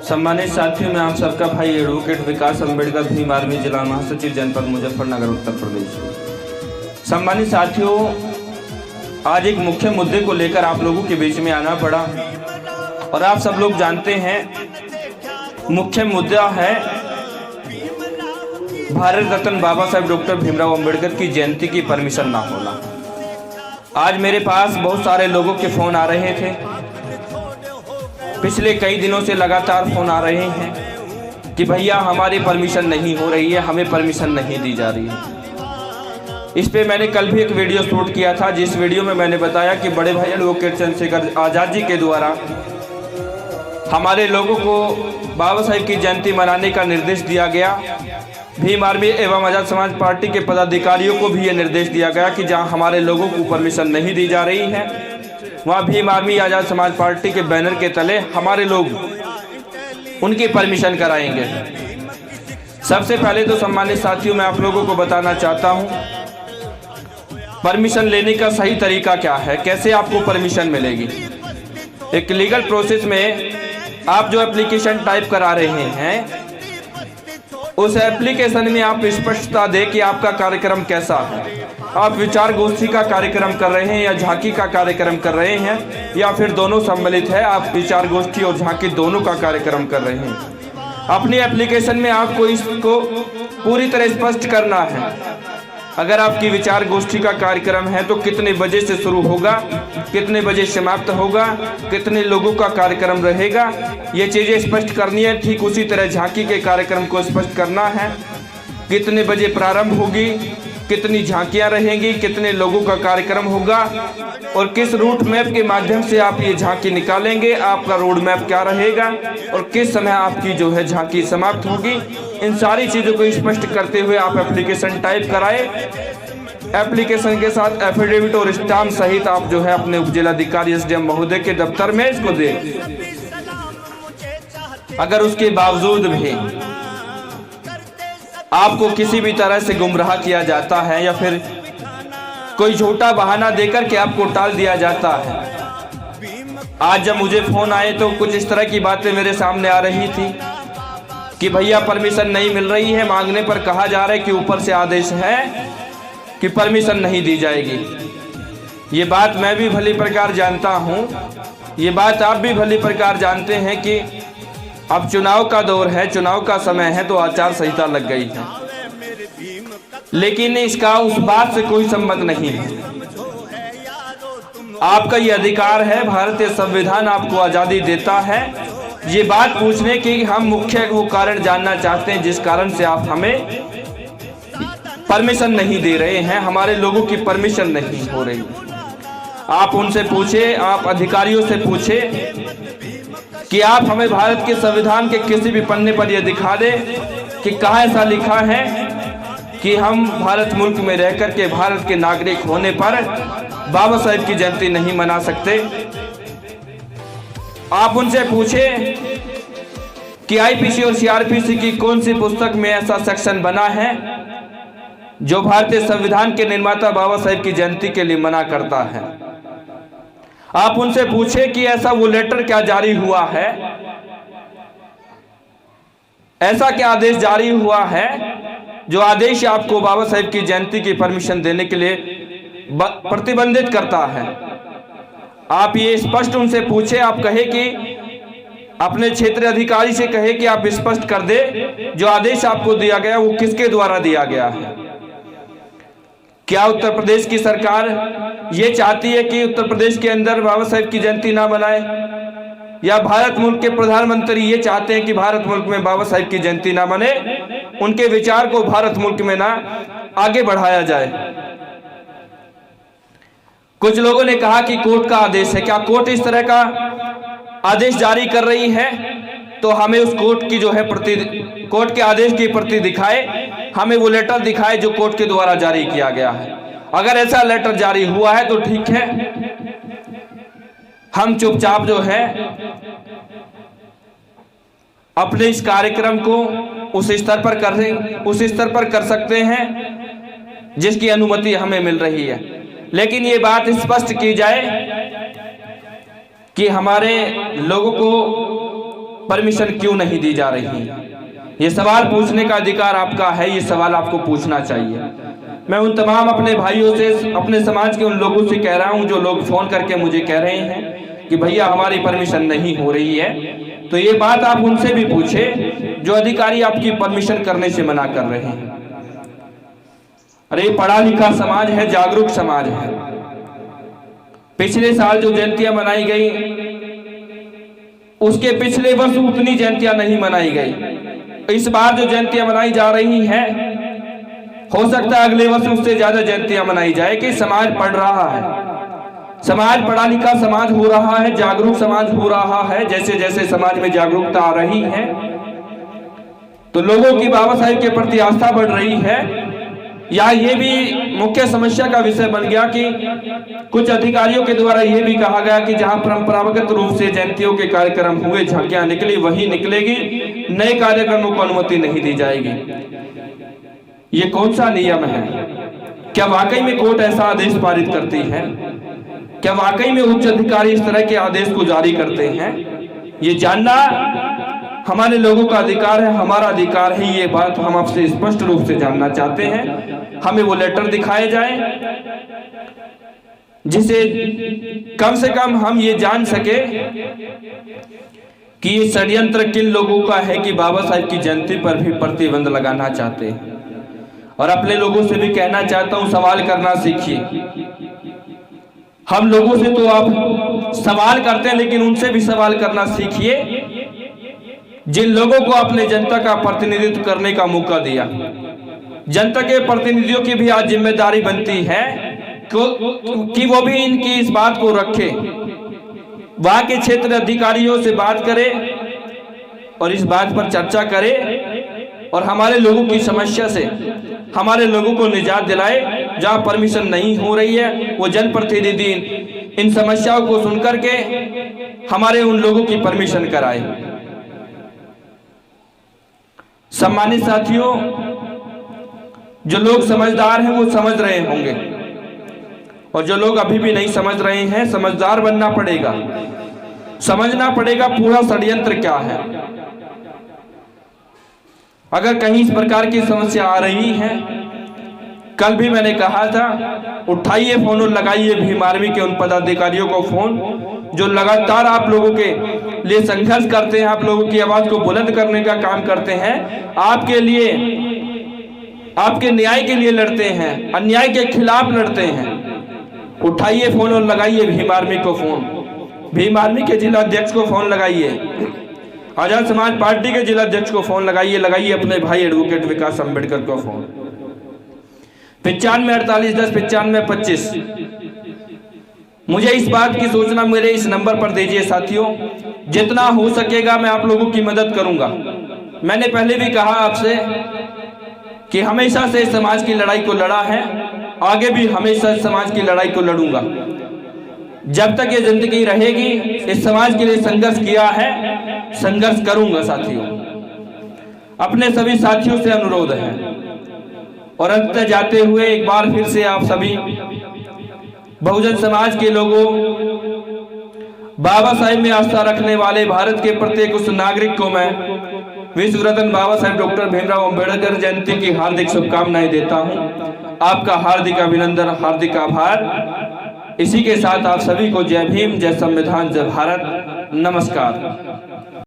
सम्मानित साथियों, मैं आप सबका भाई एडवोकेट विकास अम्बेडकर भीम आर्मी जिला महासचिव जनपद मुजफ्फरनगर उत्तर प्रदेश। सम्मानित साथियों, आज एक मुख्य मुद्दे को लेकर आप लोगों के बीच में आना पड़ा और आप सब लोग जानते हैं मुख्य मुद्दा है भारत रत्न बाबा साहेब डॉक्टर भीमराव अंबेडकर की जयंती की परमिशन ना होना। आज मेरे पास बहुत सारे लोगों के फ़ोन आ रहे थे, पिछले कई दिनों से लगातार फ़ोन आ रहे हैं कि भैया हमारी परमिशन नहीं हो रही है, हमें परमिशन नहीं दी जा रही है। इस पे मैंने कल भी एक वीडियो शूट किया था, जिस वीडियो में मैंने बताया कि बड़े भाई एडवोकेट चंद्रशेखर आज़ाद जी के द्वारा हमारे लोगों को बाबा साहेब की जयंती मनाने का निर्देश दिया गया। भीम आर्मी एवं आज़ाद समाज पार्टी के पदाधिकारियों को भी ये निर्देश दिया गया कि जहां हमारे लोगों को परमिशन नहीं दी जा रही है, वहाँ भीम आर्मी आज़ाद समाज पार्टी के बैनर के तले हमारे लोग उनकी परमिशन कराएंगे। सबसे पहले तो सम्मानित साथियों, मैं आप लोगों को बताना चाहता हूँ परमिशन लेने का सही तरीका क्या है, कैसे आपको परमिशन मिलेगी। एक लीगल प्रोसेस में आप जो एप्लीकेशन टाइप करा रहे हैं, उस एप्लीकेशन में आप स्पष्टता दें कि आपका कार्यक्रम कैसा है। आप विचार गोष्ठी का कार्यक्रम कर रहे हैं या झांकी का कार्यक्रम कर रहे हैं, या फिर दोनों सम्मिलित है, आप विचार गोष्ठी और झांकी दोनों का कार्यक्रम कर रहे हैं। अपनी एप्लीकेशन में आपको इसको पूरी तरह स्पष्ट करना है। अगर आपकी विचार गोष्ठी का कार्यक्रम है तो कितने बजे से शुरू होगा, कितने बजे समाप्त होगा, कितने लोगों का कार्यक्रम रहेगा, ये चीज़ें स्पष्ट करनी है। ठीक उसी तरह झांकी के कार्यक्रम को स्पष्ट करना है, कितने बजे प्रारंभ होगी, कितनी झांकियां रहेंगी, कितने लोगों का कार्यक्रम होगा और किस रूट मैप के माध्यम से आप ये झांकी निकालेंगे, आपका रोड मैप क्या रहेगा और किस समय आपकी जो है झांकी समाप्त होगी। इन सारी चीज़ों को स्पष्ट करते हुए आप एप्लीकेशन टाइप कराएं। एप्लीकेशन के साथ एफिडेविट और स्टाम्प सहित आप जो है अपने उप जिलाधिकारी SDM महोदय के दफ्तर में इसको दें। अगर उसके बावजूद भी आपको किसी भी तरह से गुमराह किया जाता है या फिर कोई झूठा बहाना देकर के आपको टाल दिया जाता है, आज जब मुझे फ़ोन आए तो कुछ इस तरह की बातें मेरे सामने आ रही थी कि भैया परमिशन नहीं मिल रही है, मांगने पर कहा जा रहा है कि ऊपर से आदेश है कि परमिशन नहीं दी जाएगी। ये बात मैं भी भली प्रकार जानता हूँ, ये बात आप भी भली प्रकार जानते हैं कि अब चुनाव का दौर है, चुनाव का समय है, तो आचार संहिता लग गई है, लेकिन इसका उस बात से कोई संबंध नहीं है। आपका ये अधिकार है, भारतीय संविधान आपको आज़ादी देता है ये बात पूछने की। हम मुख्य वो कारण जानना चाहते हैं जिस कारण से आप हमें परमिशन नहीं दे रहे हैं, हमारे लोगों की परमिशन नहीं हो रही। आप उनसे पूछे, आप अधिकारियों से पूछे कि आप हमें भारत के संविधान के किसी भी पन्ने पर यह दिखा दें कि कहाँ ऐसा लिखा है कि हम भारत मुल्क में रहकर के भारत के नागरिक होने पर बाबा साहेब की जयंती नहीं मना सकते। आप उनसे पूछे कि IPC और CRPC की कौन सी पुस्तक में ऐसा सेक्शन बना है जो भारतीय संविधान के निर्माता बाबा साहेब की जयंती के लिए मना करता है। आप उनसे पूछे कि ऐसा वो लेटर क्या जारी हुआ है, ऐसा क्या आदेश जारी हुआ है जो आदेश आपको बाबा साहेब की जयंती की परमिशन देने के लिए प्रतिबंधित करता है। आप ये स्पष्ट उनसे पूछे, आप कहे कि अपने क्षेत्रीय अधिकारी से कहे कि आप स्पष्ट कर दे जो आदेश आपको दिया गया वो किसके द्वारा दिया गया है। क्या उत्तर प्रदेश की सरकार ये चाहती है कि उत्तर प्रदेश के अंदर बाबा साहेब की जयंती ना मनाए, या भारत मुल्क के प्रधानमंत्री ये चाहते हैं कि भारत मुल्क में बाबा साहेब की जयंती ना मने, उनके विचार को भारत मुल्क में ना आगे बढ़ाया जाए। कुछ लोगों ने कहा कि कोर्ट का आदेश है। क्या कोर्ट इस तरह का आदेश जारी कर रही है तो हमें उस कोर्ट की जो है कोर्ट के आदेश की प्रति दिखाए, हमें वो लेटर दिखाए जो कोर्ट के द्वारा जारी किया गया है। अगर ऐसा लेटर जारी हुआ है तो ठीक है, हम चुपचाप जो है अपने इस कार्यक्रम को उस स्तर पर कर सकते हैं जिसकी अनुमति हमें मिल रही है। लेकिन ये बात स्पष्ट की जाए कि हमारे लोगों को परमिशन क्यों नहीं दी जा रही? ये सवाल पूछने का अधिकार आपका है, ये सवाल आपको पूछना चाहिए। मैं उन तमाम अपने भाइयों से, अपने समाज के उन लोगों से कह रहा हूं जो लोग फोन करके मुझे कह रहे हैं कि भैया हमारी परमिशन नहीं हो रही है, तो ये बात आप उनसे भी पूछे जो अधिकारी आपकी परमिशन करने से मना कर रहे हैं। अरे पढ़ा लिखा समाज है, जागरूक समाज है। पिछले साल जो जयंतियां मनाई गई, उसके पिछले वर्ष उतनी जयंतियां नहीं मनाई गई। इस बार जो जयंतियां मनाई जा रही हैं, हो सकता है अगले वर्ष उससे ज्यादा जयंतियां मनाई जाए। कि समाज पढ़ रहा है, समाज पढ़ा लिखा समाज हो रहा है, जागरूक समाज हो रहा है। जैसे जैसे समाज में जागरूकता आ रही है तो लोगों की बाबा साहेब के प्रति आस्था बढ़ रही है। या ये भी मुख्य समस्या का विषय बन गया कि कुछ अधिकारियों के द्वारा ये भी कहा गया कि जहां परंपरागत रूप से जयंतियों के कार्यक्रम हुए, झांकियां निकली, वही निकलेगी, नए कार्यक्रमों को अनुमति नहीं दी जाएगी। ये कौन सा नियम है? क्या वाकई में कोर्ट ऐसा आदेश पारित करती है? क्या वाकई में उच्च अधिकारी इस तरह के आदेश को जारी करते हैं? ये जानना हमारे लोगों का अधिकार है, हमारा अधिकार है। ये बात हम आपसे स्पष्ट रूप से जानना चाहते हैं। हमें वो लेटर दिखाए जाए जिसे कम से कम हम ये जान सके कि ये षड्यंत्र किन लोगों का है कि बाबा साहेब की जयंती पर भी प्रतिबंध लगाना चाहते हैं। और अपने लोगों से भी कहना चाहता हूं, सवाल करना सीखिए। हम लोगों से तो आप सवाल करते हैं, लेकिन उनसे भी सवाल करना सीखिए जिन लोगों को अपने जनता का प्रतिनिधित्व करने का मौका दिया। जनता के प्रतिनिधियों की भी आज जिम्मेदारी बनती है कि वो भी इनकी इस बात को रखे, वहां के क्षेत्र अधिकारियों से बात करे और इस बात पर चर्चा करे और हमारे लोगों की समस्या से हमारे लोगों को निजात दिलाए। जहां परमिशन नहीं हो रही है, वो जनप्रतिनिधि इन समस्याओं को सुनकर के हमारे उन लोगों की परमिशन कराए। सम्मानित साथियों, जो लोग समझदार हैं वो समझ रहे होंगे, और जो लोग अभी भी नहीं समझ रहे हैं, समझदार बनना पड़ेगा, समझना पड़ेगा पूरा षड्यंत्र क्या है। अगर कहीं इस प्रकार की समस्या आ रही है, कल भी मैंने कहा था, उठाइए फोन और लगाइए भीम आर्मी के उन पदाधिकारियों को फोन जो लगातार आप लोगों के लिए संघर्ष करते हैं, आप लोगों की आवाज को बुलंद करने का काम करते हैं, आपके लिए, आपके न्याय के लिए लड़ते हैं, अन्याय के खिलाफ लड़ते हैं। उठाइए फोन और लगाइए भीम आर्मी को फोन, भीम आर्मी के जिला अध्यक्ष को फोन लगाइए, आजाद समाज पार्टी के जिला अध्यक्ष को फोन लगाइए, लगाइए अपने भाई एडवोकेट विकास अम्बेडकर को फोन। 95 48 10 95 25। मुझे इस बात की सूचना मेरे इस नंबर पर दीजिए साथियों। जितना हो सकेगा मैं आप लोगों की मदद करूंगा। मैंने पहले भी कहा आपसे कि हमेशा से समाज की लड़ाई को लड़ा है, आगे भी हमेशा समाज की लड़ाई को लड़ूंगा। जब तक ये जिंदगी रहेगी इस समाज के लिए संघर्ष किया है, संघर्ष करूंगा साथियों। अपने सभी साथियों से अनुरोध है और अंत जाते हुए एक बार फिर से आप सभी बहुजन समाज के लोगों, बाबा साहेब में आस्था रखने वाले भारत के प्रत्येक उस नागरिक को मैं विश्व रत्न बाबा साहेब डॉक्टर भीमराव अम्बेडकर जयंती की हार्दिक शुभकामनाएं देता हूं। आपका हार्दिक अभिनंदन, हार्दिक आभार। इसी के साथ आप सभी को जय भीम, जय संविधान, जय भारत, नमस्कार।